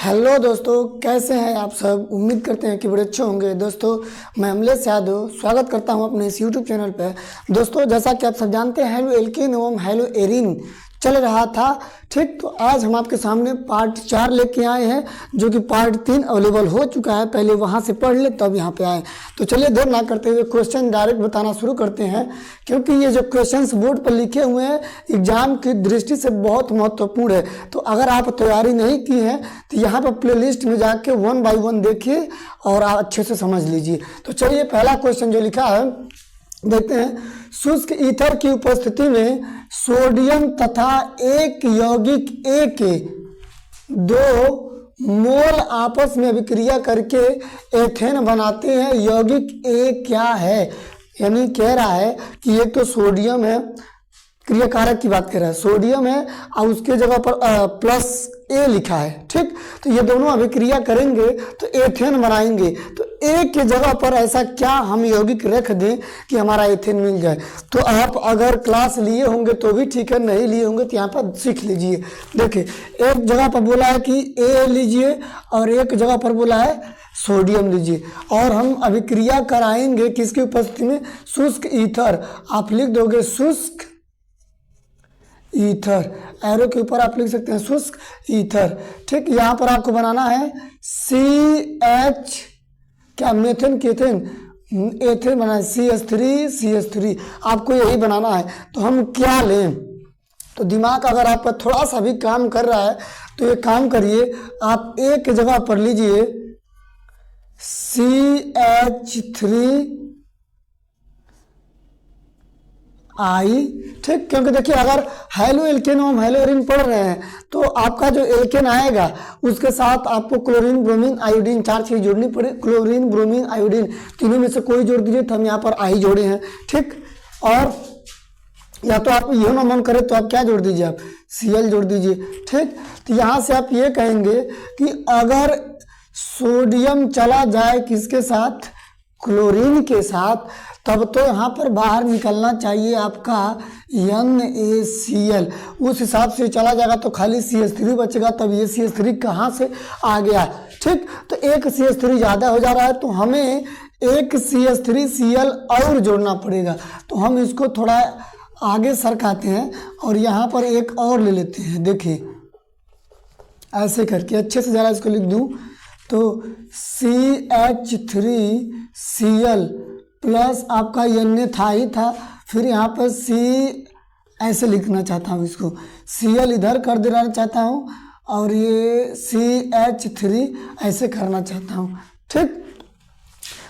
Hello दोस्तों, कैसे हैं आप सब। उम्मीद करते हैं कि बड़े अच्छे होंगे। दोस्तों, मैं अमलेश यादव स्वागत करता हूं अपने इस यूट्यूब चैनल पर। दोस्तों, जैसा कि आप सब जानते हैं, हेलो एल्केन एवं हेलो एरिन चल रहा था, ठीक। तो आज हम आपके सामने पार्ट 4 लेके आए हैं, जो कि पार्ट 3 अवेलेबल हो चुका है। पहले वहां से पढ़ ले तब यहाँ पे आए। तो चलिए देर ना करते हुए क्वेश्चन डायरेक्ट बताना शुरू करते हैं, क्योंकि ये जो क्वेश्चंस बोर्ड पर लिखे हुए हैं एग्जाम की दृष्टि से बहुत महत्वपूर्ण है। तो अगर आप तैयारी नहीं की हैं तो यहाँ पर प्लेलिस्ट में जाके 1 बाय 1 देखिए और आप अच्छे से समझ लीजिए। तो चलिए पहला क्वेश्चन जो लिखा है देखते हैं। शुष्क ईथर की उपस्थिति में सोडियम तथा एक यौगिक ए के 2 मोल आपस में अभिक्रिया करके एथेन बनाते हैं। यौगिक ए क्या है? यानी कह रहा है कि एक तो सोडियम है, क्रिया कारक की बात कर रहा है, सोडियम है और उसके जगह पर प्लस ए लिखा है, ठीक। तो ये दोनों अभिक्रिया करेंगे तो एथेन बनाएंगे। तो ए के जगह पर ऐसा क्या हम यौगिक रख दें कि हमारा एथेन मिल जाए। तो आप अगर क्लास लिए होंगे तो भी ठीक है, नहीं लिए होंगे तो यहाँ पर सीख लीजिए। देखिए, एक जगह पर बोला है कि ए लीजिए और एक जगह पर बोला है सोडियम लीजिए, और हम अभिक्रिया कराएंगे किसकी उपस्थिति में? शुष्क ईथर। आप लिख दोगे शुष्क ईथर, एरो के ऊपर आप लिख सकते हैं शुष्क ईथर, ठीक। यहाँ पर आपको बनाना है CH क्या मेथेन केथेन एथेन बनाना है CH3 आपको यही बनाना है। तो हम क्या लें? तो दिमाग अगर आप पर थोड़ा सा भी काम कर रहा है तो ये काम करिए, आप एक जगह पर लीजिए CH3 आई, ठीक। क्योंकि देखिए, अगर हेलो एल्केन और हेलो एरिन पढ़ रहे हैं तो आपका जो एल्केन आएगा उसके साथ आपको क्लोरीन ब्रोमीन आयोडीन 4 चीज जोड़नी पड़े। क्लोरीन ब्रोमीन आयोडीन तीनों में से कोई जोड़ दीजिए, तो हम यहाँ पर आई जोड़े हैं, ठीक। और या तो आप ये ना मन करे तो आप क्या जोड़ दीजिए, आप Cl जोड़ दीजिए, ठीक। तो यहाँ से आप ये कहेंगे कि अगर सोडियम चला जाए किसके साथ? क्लोरीन के साथ, तब तो यहाँ पर बाहर निकलना चाहिए आपका NaCl। उस हिसाब से चला जाएगा तो खाली CH3 बचेगा। तब ये CH3 कहाँ से आ गया, ठीक। तो एक CH3 ज़्यादा हो जा रहा है तो हमें एक CH3Cl और जोड़ना पड़ेगा। तो हम इसको थोड़ा आगे सरकाते हैं और यहाँ पर एक और ले लेते हैं। देखिए ऐसे करके अच्छे से ज़रा इसको लिख दूँ तो CH3Cl प्लस आपका Na था ही था, फिर यहाँ पर C ऐसे लिखना चाहता हूँ, इसको Cl इधर कर देना चाहता हूँ और ये CH3 ऐसे करना चाहता हूँ, ठीक।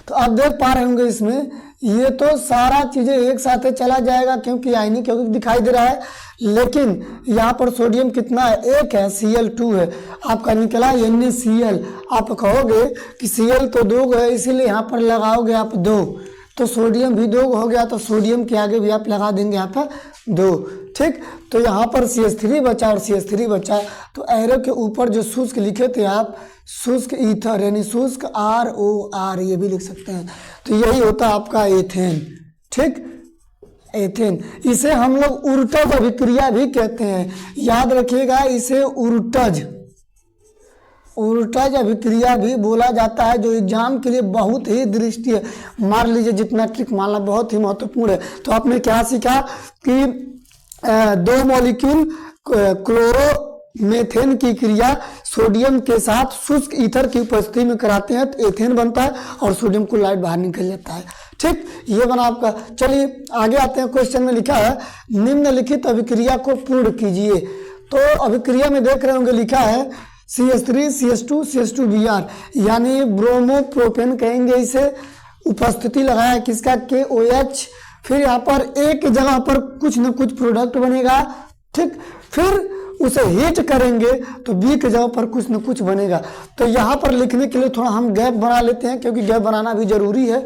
तो आप देख पा रहे होंगे इसमें ये तो सारा चीज़ें एक साथ चला जाएगा क्योंकि आयनिक यौगिक दिखाई दे रहा है। लेकिन यहाँ पर सोडियम कितना है? एक है, Cl2 है, आपका निकला NaCl। आप कहोगे कि Cl तो 2 है इसीलिए यहाँ पर लगाओगे आप 2, तो सोडियम भी 2 हो गया, तो सोडियम के आगे भी आप लगा देंगे यहाँ पर 2, ठीक। तो यहाँ पर CH3 बचा और CH3 बचा। तो एरो के ऊपर जो शुष्क लिखे थे आप, शुष्क ईथर यानी शुष्क ROR ये भी लिख सकते हैं। तो यही होता है आपका एथेन, ठीक। एथेन, इसे हम लोग उर्टज अभिक्रिया भी कहते हैं, याद रखिएगा इसे उर्टज अभिक्रिया भी बोला जाता है, जो एग्जाम के लिए बहुत ही दृष्टि है। मान लीजिए जितना ट्रिक मानना बहुत ही महत्वपूर्ण है। तो आपने क्या सीखा कि 2 मॉलिक्यूल क्लोरोमेथेन की क्रिया सोडियम के साथ शुष्क ईथर की उपस्थिति में कराते हैं तो एथेन बनता है और सोडियम क्लोराइड बाहर निकल जाता है, ठीक। ये बना आपका। चलिए आगे आते हैं। क्वेश्चन में लिखा है निम्नलिखित अभिक्रिया को पूर्ण कीजिए। तो अभिक्रिया में देख रहे होंगे लिखा है CH3 CH2 CH2Br यानी ब्रोमोप्रोपेन कहेंगे इसे। उपस्थिति लगाया किसका? KOH। फिर यहाँ पर एक जगह पर कुछ न कुछ प्रोडक्ट बनेगा, ठीक। फिर उसे हीट करेंगे तो B के जगह पर कुछ न कुछ बनेगा। तो यहाँ पर लिखने के लिए थोड़ा हम गैप बना लेते हैं, क्योंकि गैप बनाना भी जरूरी है।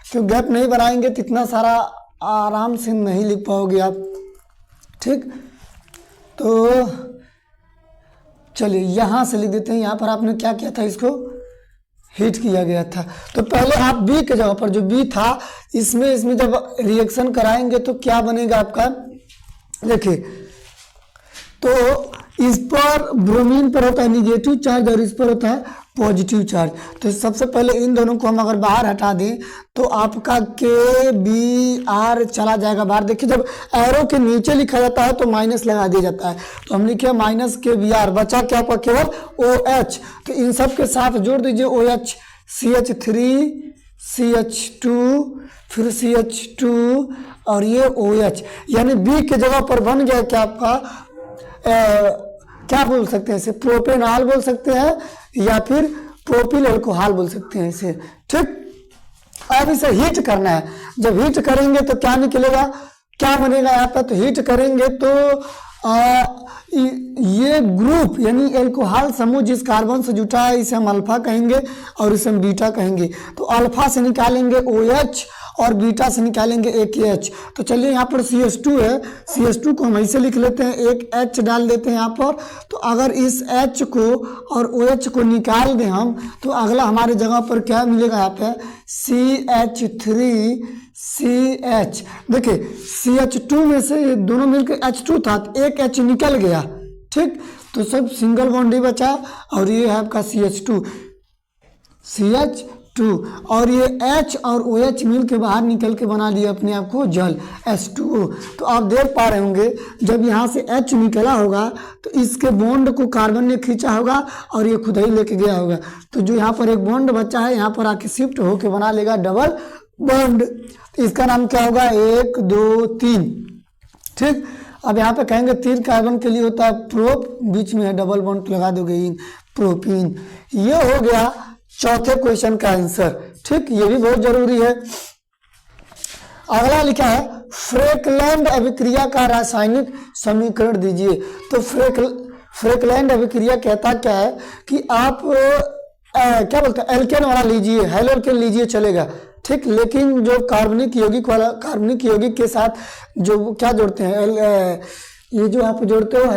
क्योंकि गैप नहीं बनाएंगे तो इतना सारा आराम से नहीं लिख पाओगे आप, ठीक। तो चलिए यहाँ से लिख देते हैं। यहाँ पर आपने क्या किया था? इसको हीट किया गया था। तो पहले आप B के जगह पर जो B था इसमें जब रिएक्शन कराएंगे तो क्या बनेगा आपका? देखिए तो इस पर ब्रोमीन पर होता है निगेटिव चार्ज और इस पर होता है पॉजिटिव चार्ज। तो सबसे पहले इन दोनों को हम अगर बाहर हटा दें तो आपका KBr चला जाएगा बाहर। देखिए जब एरो के नीचे लिखा जाता है तो माइनस लगा दिया जाता है, तो हम लिखे माइनस KBr, बचा क्या आपका केवल OH। तो इन सब के साथ जोड़ दीजिए OH, CH3 CH2 फिर CH2 और ये OH, यानी B की जगह पर बन गया क्या आपका क्या बोल सकते हैं इसे, प्रोपेनॉल बोल सकते हैं या फिर प्रोपिल अल्कोहल बोल सकते हैं इसे। ठीक, अब इसे हीट करना है। जब हीट करेंगे तो क्या निकलेगा, क्या बनेगा यहाँ पर, तो हीट करेंगे तो ये ग्रुप यानी अल्कोहल समूह जिस कार्बन से जुटा है इसे हम अल्फा कहेंगे और इसे हम बीटा कहेंगे। तो अल्फा से निकालेंगे OH और बीटा से निकालेंगे AKH। तो चलिए यहाँ पर CH2 है, CH2 को हम ऐसे लिख लेते हैं, एक H डाल देते हैं यहाँ पर। तो अगर इस H को और OH को निकाल दें हम तो अगला हमारे जगह पर क्या मिलेगा यहाँ पे CH3CH। देखिए CH2 में से ये दोनों मिलकर H2 था, तो एक H निकल गया। ठीक, तो सब सिंगल बॉन्ड ही बचा और ये है आपका CH2 और ये H और OH मिल के बाहर निकल के बना दिया अपने आप को जल H2O। तो आप देख पा रहे होंगे जब यहाँ से H निकला होगा तो इसके बॉन्ड को कार्बन ने खींचा होगा और ये खुद ही लेके गया होगा। तो जो यहाँ पर एक बॉन्ड बचा है यहाँ पर आके शिफ्ट होके बना लेगा डबल बॉन्ड। तो इसका नाम क्या होगा, 1 2 3। ठीक, अब यहाँ पे कहेंगे 3 कार्बन के लिए होता है प्रोप, बीच में है डबल बॉन्ड लगा दोगे इन, प्रोपीन। ये हो गया चौथे क्वेश्चन का आंसर। ठीक, ये भी बहुत जरूरी है। अगला लिखा है फ्रेकलैंड अभिक्रिया का रासायनिक समीकरण दीजिए। तो फ्रेकलैंड अभिक्रिया कहता क्या है कि आप क्या बोलते हैं एल्केन वाला लीजिए, हेलोल्केन लीजिए चलेगा। ठीक, लेकिन जो कार्बनिक यौगिक के साथ जो क्या जोड़ते हैं ये जो आप जोड़ते हो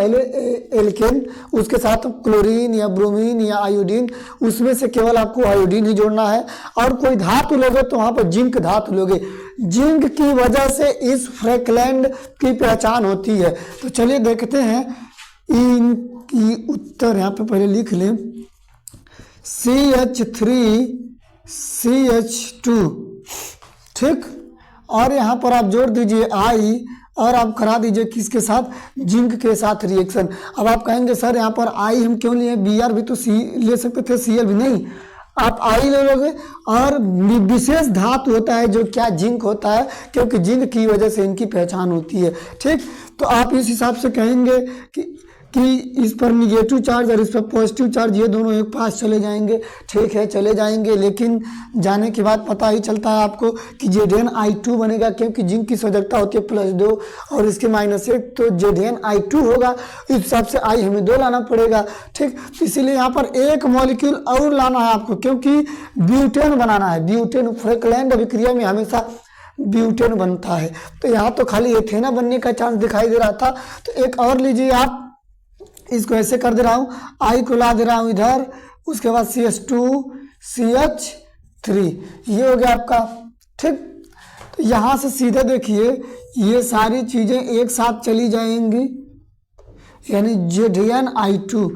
एल्केन, उसके साथ क्लोरीन या ब्रोमीन या आयोडीन, उसमें से केवल आपको आयोडीन ही जोड़ना है। और कोई धातु लोगे तो वहाँ पर जिंक धातु लोगे। जिंक की वजह से इस फ्रेकलैंड की पहचान होती है। तो चलिए देखते हैं इनकी उत्तर, यहाँ पे पहले लिख लें CH3CH2। ठीक, और यहाँ पर आप जोड़ दीजिए I और आप करा दीजिए किसके साथ, जिंक के साथ रिएक्शन। अब आप कहेंगे सर यहाँ पर I हम क्यों लिए, Br भी तो C ले सकते थे, Cl भी नहीं, आप I ले लोगे। और विशेष धातु होता है जो क्या जिंक होता है, क्योंकि जिंक की वजह से इनकी पहचान होती है। ठीक, तो आप इस हिसाब से कहेंगे कि इस पर निगेटिव चार्ज और इस पर पॉजिटिव चार्ज ये दोनों एक पास चले जाएंगे। ठीक है, चले जाएंगे, लेकिन जाने के बाद पता ही चलता है आपको कि ZnI2 बनेगा, क्योंकि जिंक की सजगता होती है +2 और इसके -1, तो ZnI2 होगा। इस हिसाब से I हमें 2 लाना पड़ेगा। ठीक, इसीलिए यहाँ पर एक मॉलिक्यूल और लाना है आपको, क्योंकि ब्यूटेन बनाना है। ब्यूटेन फ्रेकलैंड अभिक्रिया में हमेशा ब्यूटेन बनता है, तो यहाँ तो खाली एथेना बनने का चांस दिखाई दे रहा था। तो एक और लीजिए आप, इसको ऐसे कर दे रहा हूँ, I को ला दे रहा हूँ इधर, उसके बाद CH2CH3, ये हो गया आपका। ठीक, तो यहाँ से सीधे देखिए ये सारी चीज़ें एक साथ चली जाएंगी, यानी ZnI2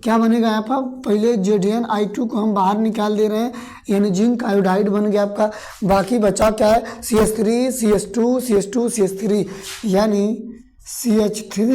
क्या बनेगा यहाँ पर, पहले ZnI2 को हम बाहर निकाल दे रहे हैं, यानी जिंक आयोडाइड बन गया आपका। बाकी बचा क्या है, CH3 CH2 CH2 CH3, यानी CH2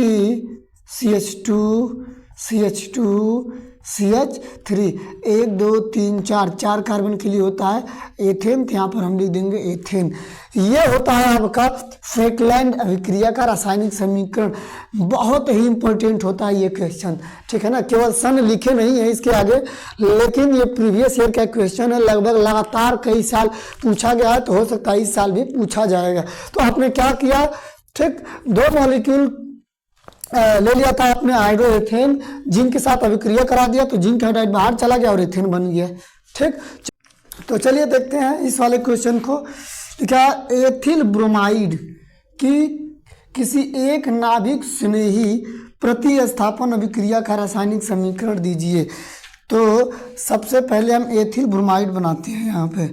CH3 1 2 3 4 कार्बन के लिए होता है एथेन, तो यहाँ पर हम लिख देंगे एथेन। ये होता है आपका फ्रेकलैंड अभिक्रिया का रासायनिक समीकरण। बहुत ही इंपॉर्टेंट होता है ये क्वेश्चन। ठीक है ना, केवल सन लिखे नहीं है इसके आगे, लेकिन ये प्रीवियस ईयर का क्वेश्चन है, लगभग लगातार कई साल पूछा गया है, तो हो सकता है इस साल भी पूछा जाएगा। तो आपने क्या किया, ठीक, 2 मॉलिक्यूल ले लिया था आपने हाइड्रोएथेन, जिंक के साथ अभिक्रिया करा दिया तो जिंक हाइड्राइड बाहर चला गया और एथेन बन गया। ठीक, तो चलिए देखते हैं इस वाले क्वेश्चन को। लिखा एथिल ब्रोमाइड की किसी एक नाभिक स्नेही प्रतिस्थापन अभिक्रिया का रासायनिक समीकरण दीजिए। तो सबसे पहले हम एथिल ब्रोमाइड बनाते हैं यहाँ पे।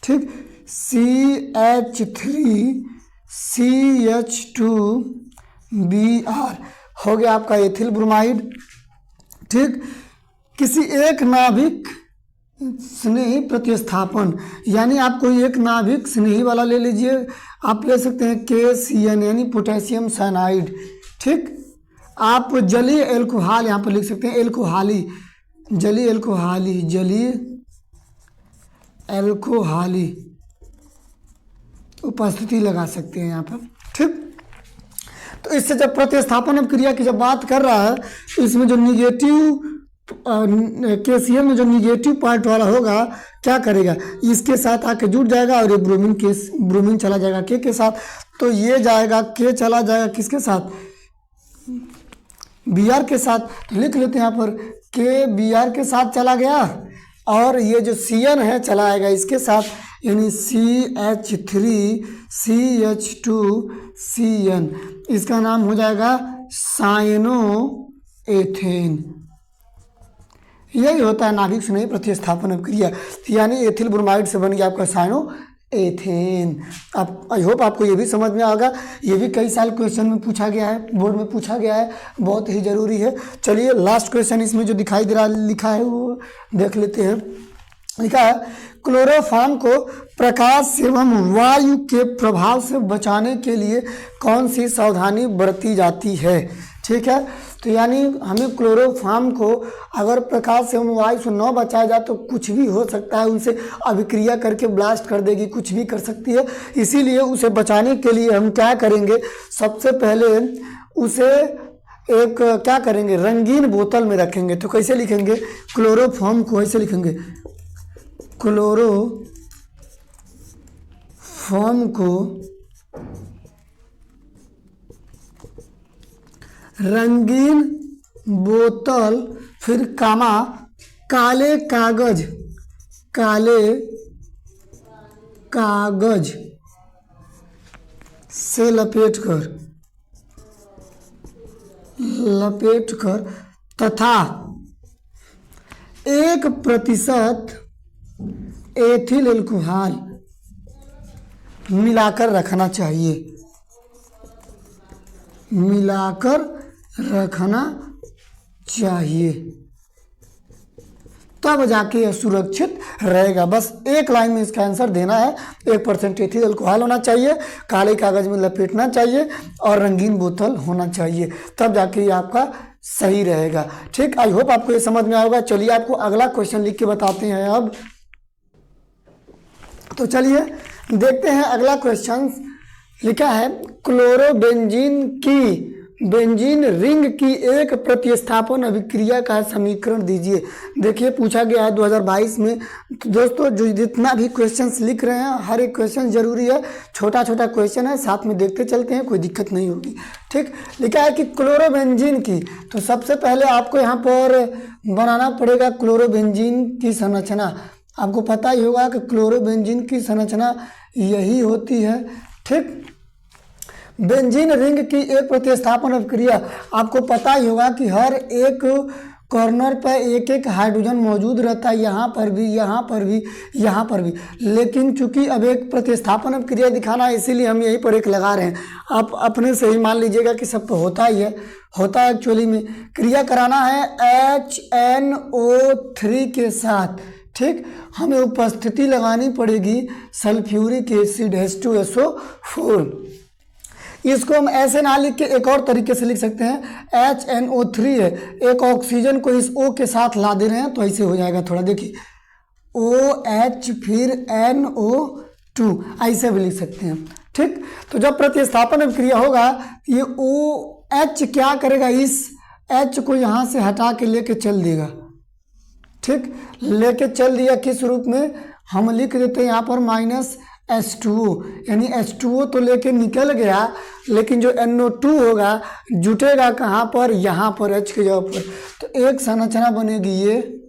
ठीक, CH3CH2Br, हो गया आपका एथिल ब्रोमाइड। ठीक, किसी एक नाभिक स्नेही प्रतिस्थापन, यानी आप कोई एक नाभिक स्नेही वाला ले लीजिए, आप ले सकते हैं KCN यानी पोटेशियम साइनाइड। ठीक, आप जलीय एल्कोहल यहाँ पर लिख सकते हैं, एल्कोहली, जलीय एल्कोहली, जलीय एल्कोहली उपस्थिति लगा सकते हैं यहाँ पर। ठीक, तो इससे जब प्रतिस्थापन क्रिया की जब बात कर रहा है तो इसमें जो निगेटिव KCl में जो निगेटिव पार्ट वाला होगा क्या करेगा, इसके साथ आके जुड़ जाएगा और ये ब्रोमीन चला जाएगा के साथ, तो ये जाएगा के चला जाएगा किसके साथ, Br के साथ। तो लिख लेते हैं यहाँ पर के Br के साथ चला गया और ये जो Cn है चला आएगा इसके साथ, यानी CH3CH2Cn, इसका नाम हो जाएगा साइनो एथेन। यही होता है नाभिक स्नेही प्रतिस्थापन अभिक्रिया, यानी एथिल ब्रोमाइड से बन गया आपका साइनो एथेन। आप आई होप आपको ये भी समझ में आएगा, ये भी कई साल क्वेश्चन में पूछा गया है, बोर्ड में पूछा गया है, बहुत ही ज़रूरी है। चलिए लास्ट क्वेश्चन इसमें जो दिखाई दे रहा लिखा है वो देख लेते हैं। लिखा है क्लोरोफॉर्म को प्रकाश एवं वायु के प्रभाव से बचाने के लिए कौन सी सावधानी बरती जाती है। ठीक है, तो यानी हमें क्लोरोफॉर्म को अगर प्रकाश एवं वायु से न बचाया जाए तो कुछ भी हो सकता है, उनसे अभिक्रिया करके ब्लास्ट कर देगी, कुछ भी कर सकती है। इसीलिए उसे बचाने के लिए हम क्या करेंगे, सबसे पहले उसे एक क्या करेंगे, रंगीन बोतल में रखेंगे। तो कैसे लिखेंगे, क्लोरोफॉर्म को ऐसे लिखेंगे, क्लोरोफॉर्म को रंगीन बोतल, फिर कामा काले कागज से लपेटकर तथा 1% एथिल एल्कोहल मिलाकर रखना चाहिए, तब जाके यह सुरक्षित रहेगा। बस एक लाइन में इसका आंसर देना है, 1% एथिल अल्कोहल होना चाहिए, काले कागज में लपेटना चाहिए और रंगीन बोतल होना चाहिए, तब जाके ये आपका सही रहेगा। ठीक, आई होप आपको ये समझ में आएगा। चलिए आपको अगला क्वेश्चन लिख के बताते हैं अब। तो चलिए देखते हैं अगला क्वेश्चन। लिखा है बेंजीन रिंग की एक प्रतिस्थापन अभिक्रिया का समीकरण दीजिए। देखिए पूछा गया है 2022 में। तो दोस्तों जो जितना भी क्वेश्चंस लिख रहे हैं हर एक क्वेश्चन जरूरी है, छोटा छोटा क्वेश्चन है, साथ में देखते चलते हैं, कोई दिक्कत नहीं होगी। ठीक, लिखा है कि क्लोरोबेंजीन की, तो सबसे पहले आपको यहाँ पर बनाना पड़ेगा क्लोरोबेंजीन की संरचना। आपको पता ही होगा कि क्लोरोबेंजीन की संरचना यही होती है। ठीक, बेंजीन रिंग की एक प्रतिस्थापन अभिक्रिया, आपको पता ही होगा कि हर एक कॉर्नर पर एक एक हाइड्रोजन मौजूद रहता है, यहाँ पर भी, यहाँ पर भी, यहाँ पर भी। लेकिन चूंकि अब एक प्रतिस्थापन अभिक्रिया दिखाना है इसीलिए हम यहीं पर एक लगा रहे हैं। आप अपने से ही मान लीजिएगा कि सब तो होता ही है, होता है एक्चुअली में। क्रिया कराना है HNO3 के साथ। ठीक, हमें उपस्थिति लगानी पड़ेगी सल्फ्यूरिक एसिड H2SO4। इसको हम ऐसे ना लिख के एक और तरीके से लिख सकते हैं, HNO3 है, एक ऑक्सीजन को इस O के साथ ला दे रहे हैं तो ऐसे हो जाएगा। थोड़ा देखिए OH फिर NO2, ऐसे भी लिख सकते हैं। ठीक, तो जब प्रतिस्थापन अभिक्रिया होगा ये OH क्या करेगा, इस H को यहाँ से हटा के लेके चल देगा। ठीक, लेके चल दिया किस रूप में, हम लिख देते हैं यहाँ पर -H2O, यानी H2O तो लेके निकल गया, लेकिन जो NO2 होगा जुटेगा कहाँ पर, यहाँ पर H के जगह पर। तो एक संरचना बनेगी ये,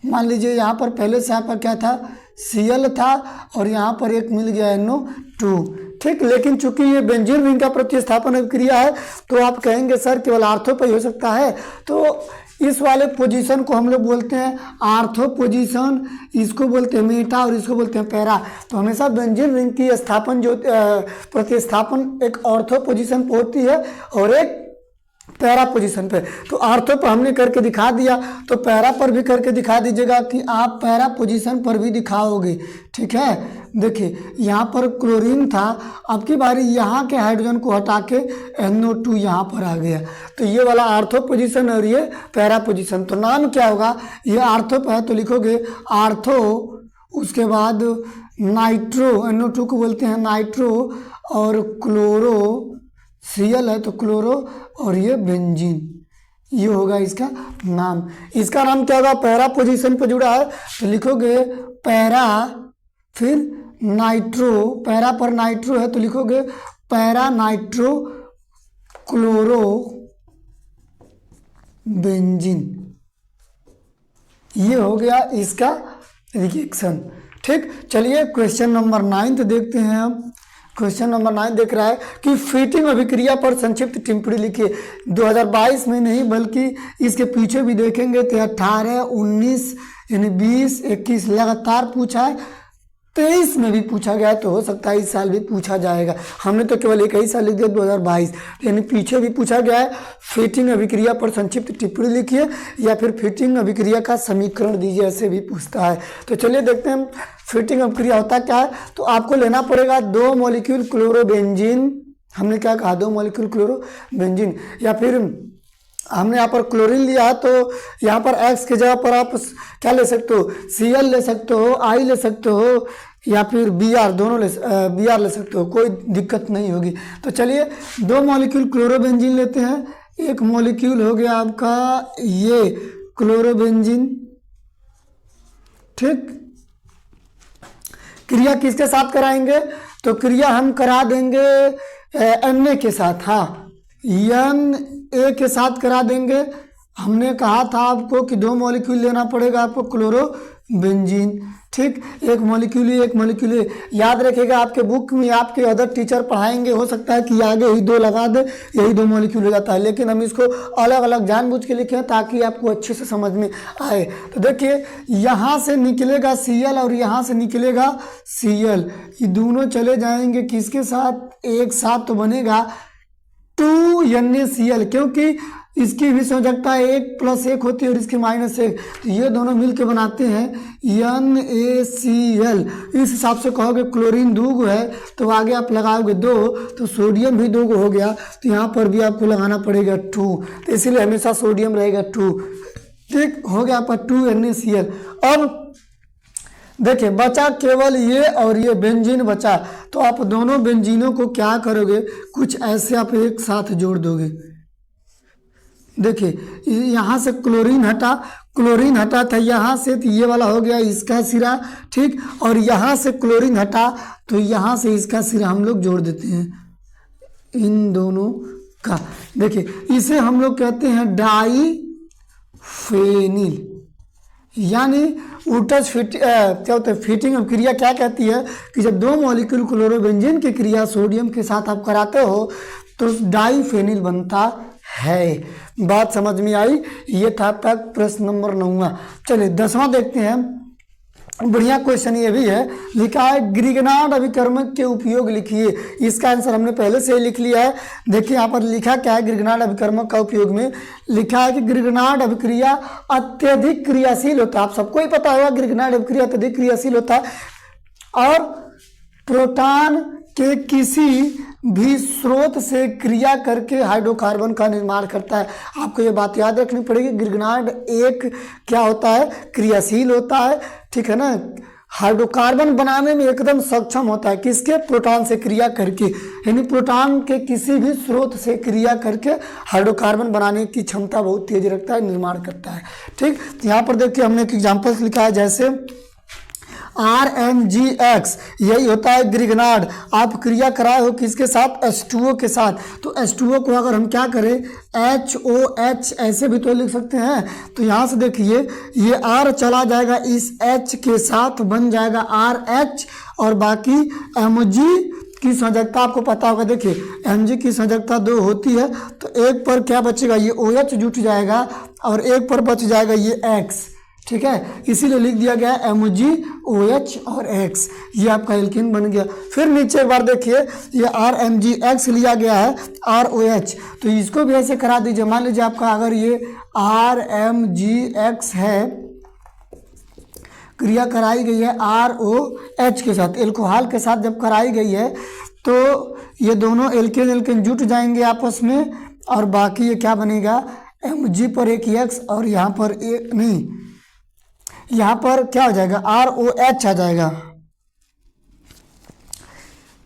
मान लीजिए यहाँ पर पहले से यहाँ पर क्या था, Cl था और यहाँ पर एक मिल गया NO2। ठीक, लेकिन चूंकि ये बेंजीन रिंग का प्रतिस्थापन अभिक्रिया है तो आप कहेंगे सर केवल आर्थो पर ही हो सकता है, तो इस वाले पोजीशन को हम लोग बोलते हैं आर्थो पोजीशन, इसको बोलते हैं मेटा और इसको बोलते हैं पैरा। तो हमेशा बेंजीन रिंग की स्थापन जो प्रतिस्थापन एक ऑर्थो पोजीशन पर होती है और एक पैरा पोजीशन पे। तो आर्थो पर हमने करके दिखा दिया, तो पैरा पर भी करके दिखा दीजिएगा कि आप पैरा पोजीशन पर भी दिखाओगे। ठीक है, देखिए यहाँ पर क्लोरीन था, अब की बारी यहाँ के हाइड्रोजन को हटा के NO2 यहाँ पर आ गया। तो ये वाला आर्थो पोजीशन और ये पैरा पोजीशन। तो नाम क्या होगा, ये आर्थो पर है तो लिखोगे आर्थो, उसके बाद नाइट्रो, NO2 को बोलते हैं नाइट्रो, और क्लोरो Cl है तो क्लोरो, और ये बेंजीन, ये होगा इसका नाम। इसका नाम क्या होगा, पैरा पोजीशन पर जुड़ा है तो लिखोगे पैरा, फिर नाइट्रो, पैरा पर नाइट्रो है तो लिखोगे पैरा नाइट्रो क्लोरो बेंजीन, ये हो गया इसका रिएक्शन। ठीक, चलिए क्वेश्चन नंबर 9 देखते हैं हम। क्वेश्चन नंबर 9 देख रहा है कि फीटिंग अभिक्रिया पर संक्षिप्त टिप्पणी लिखिए। 2022 में नहीं बल्कि इसके पीछे भी देखेंगे तो 18, 19 यानी 20, 21 लगातार पूछा है, 23 में भी पूछा गया, तो हो सकता है इस साल भी पूछा जाएगा। हमने तो केवल एक ही साल लिख दिया 2022, यानी पीछे भी पूछा गया है। फीटिंग अभिक्रिया पर संक्षिप्त टिप्पणी लिखिए या फिर फीटिंग अभिक्रिया का समीकरण दीजिए, ऐसे भी पूछता है। तो चलिए देखते हैं फीटिंग अभिक्रिया होता क्या है। तो आपको लेना पड़ेगा 2 मॉलिक्यूल क्लोरोबेंजीन, हमने क्या कहा 2 मॉलिक्यूल क्लोरोबेंजीन, या फिर हमने यहाँ पर क्लोरीन लिया है तो यहाँ पर X की जगह पर आप क्या ले सकते हो, Cl ले सकते हो, I ले सकते हो, या फिर Br, दोनों Br ले सकते हो, कोई दिक्कत नहीं होगी। तो चलिए 2 मॉलिक्यूल क्लोरोबेंजीन लेते हैं। एक मॉलिक्यूल हो गया आपका ये क्लोरोबेंजीन। ठीक, क्रिया किसके साथ कराएंगे, तो क्रिया हम करा देंगे Na के साथ। हाँ, Na के साथ करा देंगे। हमने कहा था आपको कि 2 मॉलिक्यूल लेना पड़ेगा आपको क्लोरोबेंजीन। ठीक, एक मॉलिक्यूल ही, एक मॉलिक्यूल ही। याद रखिएगा आपके बुक में आपके अदर टीचर पढ़ाएंगे, हो सकता है कि आगे ही 2 लगा दे, यही 2 मॉलिक्यूल हो जाता है, लेकिन हम इसको अलग अलग जानबूझ के लिखे ताकि आपको अच्छे से समझ में आए। तो देखिए यहाँ से निकलेगा Cl और यहाँ से निकलेगा Cl, ये दोनों चले जाएंगे किसके साथ, एक साथ, तो बनेगा 2 NaCl, क्योंकि इसकी भी संयोजकता 1 + 1 होती है और इसकी -1, तो ये दोनों मिलके बनाते हैं NaCl। इस हिसाब से कहोगे क्लोरीन 2 है तो आगे आप लगाओगे 2, तो सोडियम भी 2 हो गया, तो यहाँ पर भी आपको लगाना पड़ेगा 2, तो इसीलिए हमेशा सोडियम रहेगा 2। ठीक, हो गया आपका 2 NaCl। अब देखिए बचा केवल ये और ये बेंजीन बचा, तो आप दोनों बेंजीनों को क्या करोगे, कुछ ऐसे आप एक साथ जोड़ दोगे। देखिए यहाँ से क्लोरीन हटा था यहाँ से, तो ये वाला हो गया इसका सिरा। ठीक, और यहाँ से क्लोरीन हटा तो यहाँ से इसका सिरा हम लोग जोड़ देते हैं इन दोनों का। देखिए इसे हम लोग कहते हैं डाईफेनिल, यानी उल्टा क्या होता है, फीटिंग अभिक्रिया क्या कहती है कि जब 2 मॉलिक्यूल क्लोरोबेंजीन की क्रिया सोडियम के साथ आप कराते हो तो डाईफेनिल बनता है। बात समझ में आई, ये था आपका प्रश्न नंबर 9। चलिए 10वां देखते हैं। बढ़िया क्वेश्चन ये भी है, लिखा है ग्रिगनार्ड अभिकर्मक के उपयोग लिखिए। इसका आंसर हमने पहले से ही लिख लिया है। देखिए यहाँ पर लिखा क्या है, ग्रिगनार्ड अभिकर्मक का उपयोग में लिखा है कि ग्रिगनार्ड अभिक्रिया अत्यधिक क्रियाशील होता है। आप सबको ही पता होगा ग्रिगनार्ड अभिक्रिया अत्यधिक क्रियाशील होता है और प्रोटॉन के किसी भी स्रोत से क्रिया करके हाइड्रोकार्बन का निर्माण करता है। आपको ये बात याद रखनी पड़ेगी, ग्रिगनार्ड एक क्या होता है, क्रियाशील होता है, ठीक है ना, हाइड्रोकार्बन बनाने में एकदम सक्षम होता है। किसके, प्रोटॉन से क्रिया करके, यानी प्रोटॉन के किसी भी स्रोत से क्रिया करके हाइड्रोकार्बन बनाने की क्षमता बहुत तेज रखता है, निर्माण करता है। ठीक, यहाँ पर देखिए हमने एक एग्जाम्पल्स लिखा है, जैसे RMgX, यही होता है ग्रिगनार्ड। आप क्रिया कराए हो किसके साथ, H2O के साथ, तो H2O को अगर हम क्या करें HOH ऐसे भी तो लिख सकते हैं। तो यहाँ से देखिए ये R चला जाएगा इस H के साथ, बन जाएगा RH और बाकी Mg की संयोजकता आपको पता होगा। देखिए Mg की संयोजकता 2 होती है, तो एक पर क्या बचेगा, ये OH जुट जाएगा और एक पर बच जाएगा ये X, ठीक है। इसीलिए लिख दिया गया है MgOH और X, ये आपका एल्केन बन गया। फिर नीचे एक बार देखिए, ये RMgX लिया गया है ROH, तो इसको भी ऐसे करा दीजिए। मान लीजिए आपका अगर ये RMgX है, क्रिया कराई गई है ROH के साथ, एल्कोहल के साथ जब कराई गई है तो ये दोनों एल्केन एल्केन जुट जाएंगे आपस में, और बाकी ये क्या बनेगा, Mg पर एक X और यहाँ पर एक नहीं, यहाँ पर क्या हो जाएगा ROH आ जाएगा,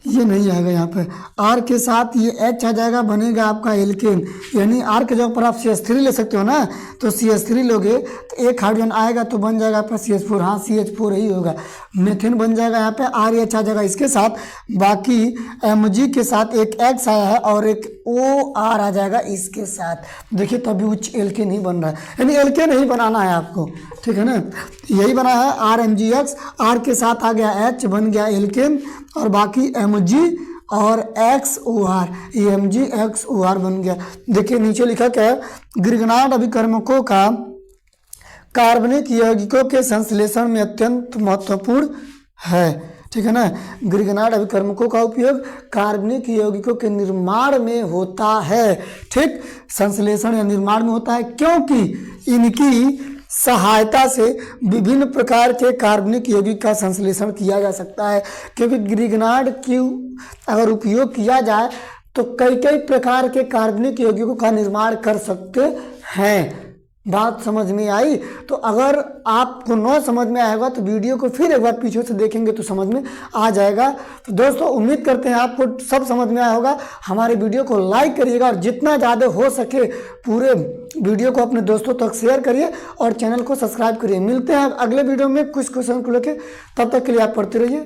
ये नहीं आएगा, यहाँ पे R के साथ ये H आ जाएगा, बनेगा आपका एल्केन। यानी R के जगह पर आप CH3 ले सकते हो ना, तो CH3 लोगे तो एक हाइड्रोजन आएगा तो बन जाएगा आपका CH4, हाँ CH4 ही होगा, मेथेन बन जाएगा, यहाँ पे RH आ जाएगा इसके साथ। बाकी Mg के साथ एक X आया है और एक OR आ जाएगा इसके साथ। देखिए तभी उच्च एल्केन ही बन रहा है, यानी एल्केन ही बनाना है आपको, ठीक है ना। यही बना है RMgX, R के साथ आ गया H, बन गया एल्केन, और बाकी Mg और XOR, ये MgXOR बन गया। देखिए नीचे लिखा क्या है, ग्रिगनार्ड अभिकर्मकों का कार्बनिक यौगिकों के संश्लेषण में अत्यंत महत्वपूर्ण है, ठीक है ना। ग्रिगनार्ड अभिकर्मकों का उपयोग कार्बनिक यौगिकों के निर्माण में होता है, ठीक, संश्लेषण या निर्माण में होता है, क्योंकि इनकी सहायता से विभिन्न प्रकार के कार्बनिक यौगिक का संश्लेषण किया जा सकता है। क्योंकि ग्रिगनार्ड की अगर उपयोग किया जाए तो कई कई प्रकार के कार्बनिक यौगिकों का निर्माण कर सकते हैं। बात समझ में आई? तो अगर आपको न समझ में आएगा तो वीडियो को फिर एक बार पीछे से देखेंगे तो समझ में आ जाएगा। तो दोस्तों उम्मीद करते हैं आपको सब समझ में आया होगा। हमारे वीडियो को लाइक करिएगा और जितना ज़्यादा हो सके पूरे वीडियो को अपने दोस्तों तक शेयर करिए और चैनल को सब्सक्राइब करिए। मिलते हैं अगले वीडियो में कुछ क्वेश्चन को लेकर, तब तक के लिए आप पढ़ते रहिए।